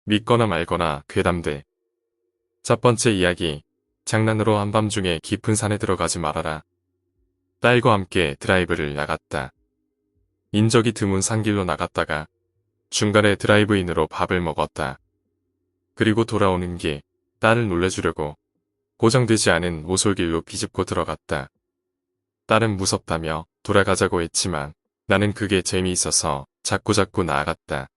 믿거나 말거나 괴담들. 첫 번째 이야기. 장난으로 한밤중에 깊은 산에 들어가지 말아라. 딸과 함께 드라이브를 나갔다. 인적이 드문 산길로 나갔다가 중간에 드라이브인으로 밥을 먹었다. 그리고 돌아오는 길, 딸을 놀래주려고 고정되지 않은 오솔길로 비집고 들어갔다. 딸은 무섭다며 돌아가자고 했지만 나는 그게 재미있어서 자꾸자꾸 나아갔다.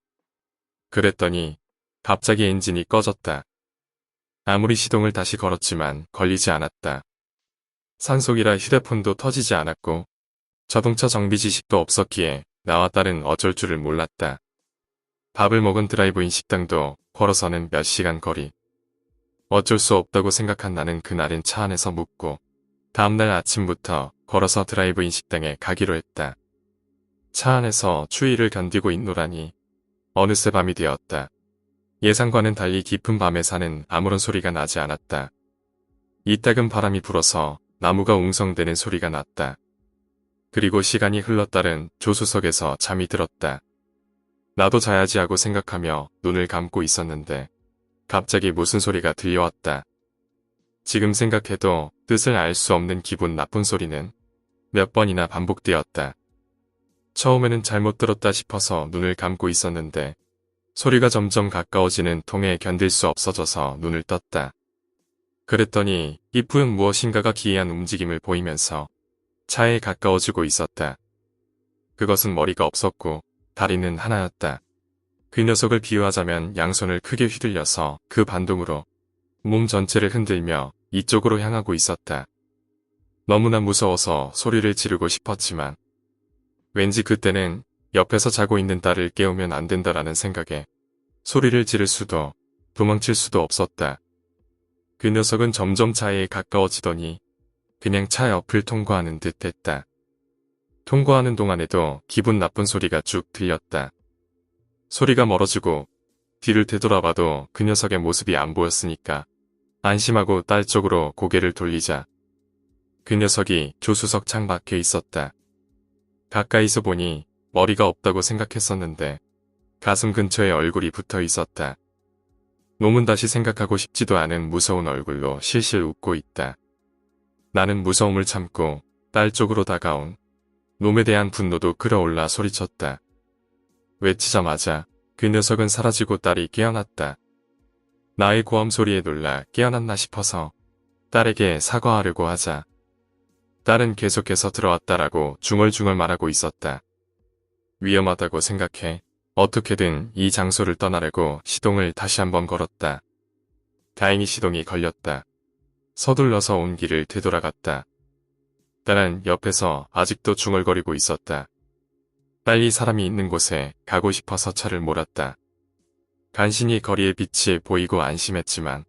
그랬더니 갑자기 엔진이 꺼졌다. 아무리 시동을 다시 걸었지만 걸리지 않았다. 산속이라 휴대폰도 터지지 않았고 자동차 정비 지식도 없었기에 나와 딸은 어쩔 줄을 몰랐다. 밥을 먹은 드라이브인 식당도 걸어서는 몇 시간 거리. 어쩔 수 없다고 생각한 나는 그날은 차 안에서 묵고 다음날 아침부터 걸어서 드라이브인 식당에 가기로 했다. 차 안에서 추위를 견디고 있노라니 어느새 밤이 되었다. 예상과는 달리 깊은 밤의 산은 아무런 소리가 나지 않았다. 이따금 바람이 불어서 나무가 웅성대는 소리가 났다. 그리고 시간이 흘러 딸은 조수석에서 잠이 들었다. 나도 자야지 하고 생각하며 눈을 감고 있었는데 갑자기 무슨 소리가 들려왔다. 지금 생각해도 뜻을 알 수 없는 기분 나쁜 소리는 몇 번이나 반복되었다. 처음에는 잘못 들었다 싶어서 눈을 감고 있었는데 소리가 점점 가까워지는 통에 견딜 수 없어져서 눈을 떴다. 그랬더니 이쁘은 무엇인가가 기이한 움직임을 보이면서 차에 가까워지고 있었다. 그것은 머리가 없었고 다리는 하나였다. 그 녀석을 비유하자면 양손을 크게 휘둘려서 그 반동으로 몸 전체를 흔들며 이쪽으로 향하고 있었다. 너무나 무서워서 소리를 지르고 싶었지만 왠지 그때는 옆에서 자고 있는 딸을 깨우면 안 된다라는 생각에 소리를 지를 수도 도망칠 수도 없었다. 그 녀석은 점점 차에 가까워지더니 그냥 차 옆을 통과하는 듯 했다. 통과하는 동안에도 기분 나쁜 소리가 쭉 들렸다. 소리가 멀어지고 뒤를 되돌아봐도 그 녀석의 모습이 안 보였으니까 안심하고 딸 쪽으로 고개를 돌리자 그 녀석이 조수석 창 밖에 있었다. 가까이서 보니 머리가 없다고 생각했었는데 가슴 근처에 얼굴이 붙어 있었다. 놈은 다시 생각하고 싶지도 않은 무서운 얼굴로 실실 웃고 있다. 나는 무서움을 참고 딸 쪽으로 다가온 놈에 대한 분노도 끌어올라 소리쳤다. 외치자마자 그 녀석은 사라지고 딸이 깨어났다. 나의 고함 소리에 놀라 깨어났나 싶어서 딸에게 사과하려고 하자 딸은 계속해서 들어왔다라고 중얼중얼 말하고 있었다. 위험하다고 생각해 어떻게든 이 장소를 떠나려고 시동을 다시 한번 걸었다. 다행히 시동이 걸렸다. 서둘러서 온 길을 되돌아갔다. 딸은 옆에서 아직도 중얼거리고 있었다. 빨리 사람이 있는 곳에 가고 싶어서 차를 몰았다. 간신히 거리의 빛이 보이고 안심했지만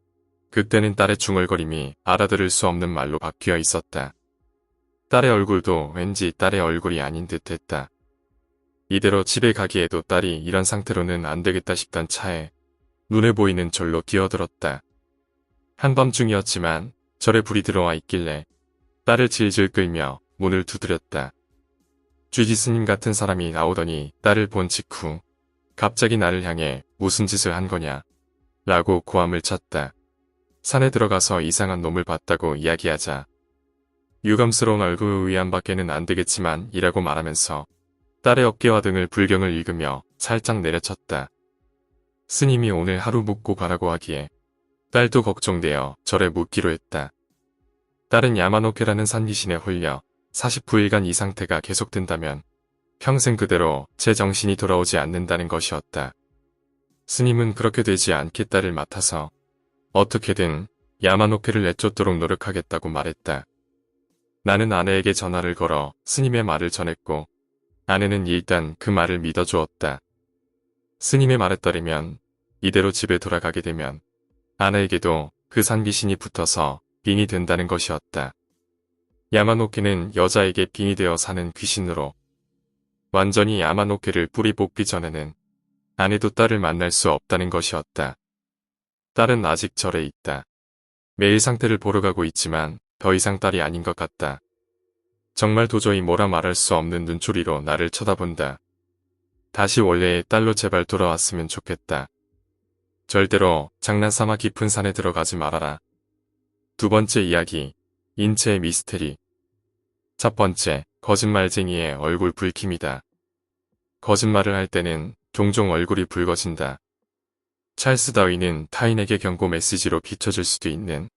그때는 딸의 중얼거림이 알아들을 수 없는 말로 바뀌어 있었다. 딸의 얼굴도 왠지 딸의 얼굴이 아닌 듯했다. 이대로 집에 가기에도 딸이 이런 상태로는 안 되겠다 싶던 차에 눈에 보이는 절로 기어들었다. 한밤중이었지만 절에 불이 들어와 있길래 딸을 질질 끌며 문을 두드렸다. 쥐지 스님 같은 사람이 나오더니 딸을 본 직후 갑자기 나를 향해 무슨 짓을 한 거냐 라고 고함을 쳤다. 산에 들어가서 이상한 놈을 봤다고 이야기하자 유감스러운 얼굴 위안밖에는 안 되겠지만 이라고 말하면서 딸의 어깨와 등을 불경을 읽으며 살짝 내려쳤다. 스님이 오늘 하루 묵고 가라고 하기에 딸도 걱정되어 절에 묵기로 했다. 딸은 야마노케라는 산귀신에 홀려 49일간 이 상태가 계속된다면 평생 그대로 제 정신이 돌아오지 않는다는 것이었다. 스님은 그렇게 되지 않겠다를 맡아서 어떻게든 야마노케를 내쫓도록 노력하겠다고 말했다. 나는 아내에게 전화를 걸어 스님의 말을 전했고 아내는 일단 그 말을 믿어주었다. 스님의 말에 따르면 이대로 집에 돌아가게 되면 아내에게도 그 산귀신이 붙어서 빙이 된다는 것이었다. 야마노케는 여자에게 빙이 되어 사는 귀신으로 완전히 야마노케를 뿌리 뽑기 전에는 아내도 딸을 만날 수 없다는 것이었다. 딸은 아직 절에 있다. 매일 상태를 보러 가고 있지만 더 이상 딸이 아닌 것 같다. 정말 도저히 뭐라 말할 수 없는 눈초리로 나를 쳐다본다. 다시 원래의 딸로 제발 돌아왔으면 좋겠다. 절대로 장난삼아 깊은 산에 들어가지 말아라. 두 번째 이야기, 인체의 미스테리. 첫 번째, 거짓말쟁이의 얼굴 붉힘이다. 거짓말을 할 때는 종종 얼굴이 붉어진다. 찰스 다윈은 타인에게 경고 메시지로 비춰질 수도 있는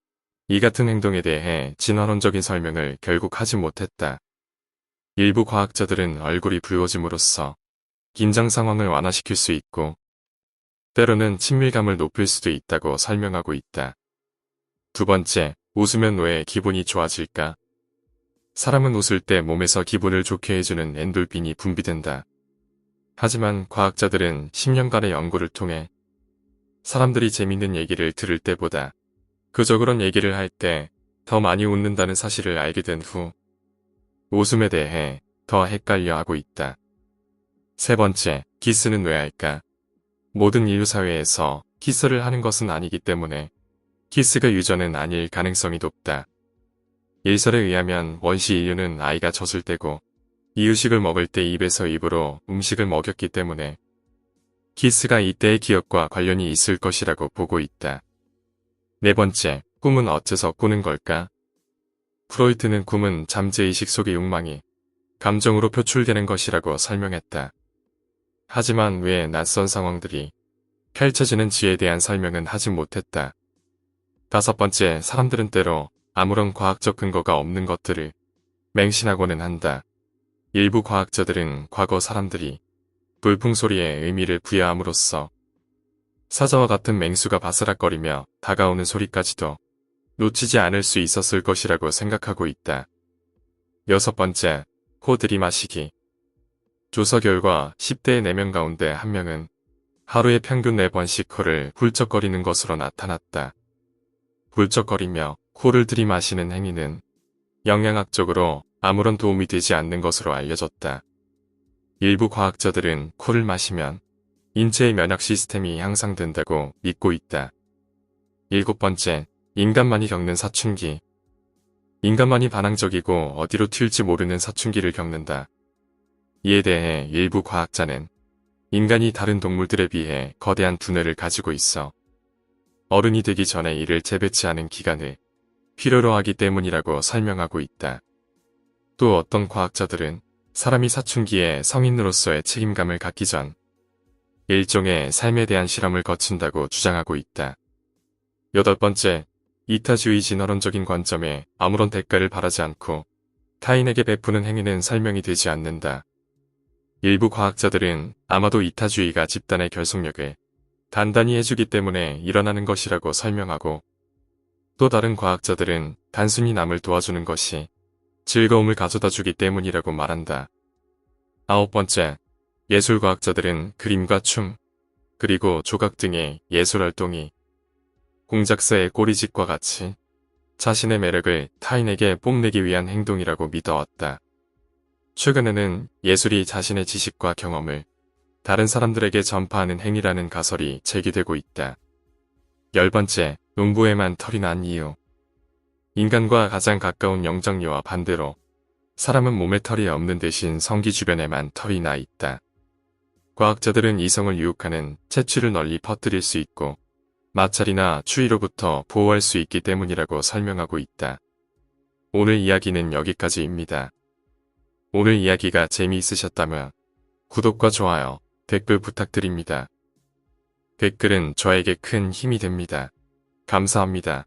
이 같은 행동에 대해 진화론적인 설명을 결국 하지 못했다. 일부 과학자들은 얼굴이 붉어짐으로써 긴장 상황을 완화시킬 수 있고 때로는 친밀감을 높일 수도 있다고 설명하고 있다. 두 번째, 웃으면 왜 기분이 좋아질까? 사람은 웃을 때 몸에서 기분을 좋게 해주는 엔돌핀이 분비된다. 하지만 과학자들은 10년간의 연구를 통해 사람들이 재밌는 얘기를 들을 때보다 그저 그런 얘기를 할 때 더 많이 웃는다는 사실을 알게 된 후 웃음에 대해 더 헷갈려 하고 있다. 세 번째, 키스는 왜 할까? 모든 인류 사회에서 키스를 하는 것은 아니기 때문에 키스가 유전은 아닐 가능성이 높다. 일설에 의하면 원시 인류는 아이가 젖을 때고 이유식을 먹을 때 입에서 입으로 음식을 먹였기 때문에 키스가 이때의 기억과 관련이 있을 것이라고 보고 있다. 네 번째, 꿈은 어째서 꾸는 걸까? 프로이트는 꿈은 잠재의식 속의 욕망이 감정으로 표출되는 것이라고 설명했다. 하지만 왜 낯선 상황들이 펼쳐지는 지에 대한 설명은 하지 못했다. 다섯 번째, 사람들은 때로 아무런 과학적 근거가 없는 것들을 맹신하고는 한다. 일부 과학자들은 과거 사람들이 불풍소리에 의미를 부여함으로써 사자와 같은 맹수가 바스락거리며 다가오는 소리까지도 놓치지 않을 수 있었을 것이라고 생각하고 있다. 여섯 번째, 코 들이마시기. 조사 결과 10대의 4명 가운데 1명은 하루에 평균 4번씩 코를 훌쩍거리는 것으로 나타났다. 훌쩍거리며 코를 들이마시는 행위는 영양학적으로 아무런 도움이 되지 않는 것으로 알려졌다. 일부 과학자들은 코를 마시면 인체의 면역 시스템이 향상된다고 믿고 있다. 일곱 번째, 인간만이 겪는 사춘기. 인간만이 반항적이고 어디로 튈지 모르는 사춘기를 겪는다. 이에 대해 일부 과학자는 인간이 다른 동물들에 비해 거대한 두뇌를 가지고 있어 어른이 되기 전에 이를 재배치하는 기간을 필요로 하기 때문이라고 설명하고 있다. 또 어떤 과학자들은 사람이 사춘기에 성인으로서의 책임감을 갖기 전 일종의 삶에 대한 실험을 거친다고 주장하고 있다. 여덟 번째, 이타주의 진화론적인 관점에 아무런 대가를 바라지 않고 타인에게 베푸는 행위는 설명이 되지 않는다. 일부 과학자들은 아마도 이타주의가 집단의 결속력을 단단히 해주기 때문에 일어나는 것이라고 설명하고 또 다른 과학자들은 단순히 남을 도와주는 것이 즐거움을 가져다 주기 때문이라고 말한다. 아홉 번째, 예술과학자들은 그림과 춤, 그리고 조각 등의 예술활동이 공작새의 꼬리짓과 같이 자신의 매력을 타인에게 뽐내기 위한 행동이라고 믿어왔다. 최근에는 예술이 자신의 지식과 경험을 다른 사람들에게 전파하는 행위라는 가설이 제기되고 있다. 열 번째, 농부에만 털이 난 이유. 인간과 가장 가까운 영장류와 반대로 사람은 몸에 털이 없는 대신 성기 주변에만 털이 나 있다. 과학자들은 이성을 유혹하는 채취를 널리 퍼뜨릴 수 있고 마찰이나 추위로부터 보호할 수 있기 때문이라고 설명하고 있다. 오늘 이야기는 여기까지입니다. 오늘 이야기가 재미있으셨다면 구독과 좋아요, 댓글 부탁드립니다. 댓글은 저에게 큰 힘이 됩니다. 감사합니다.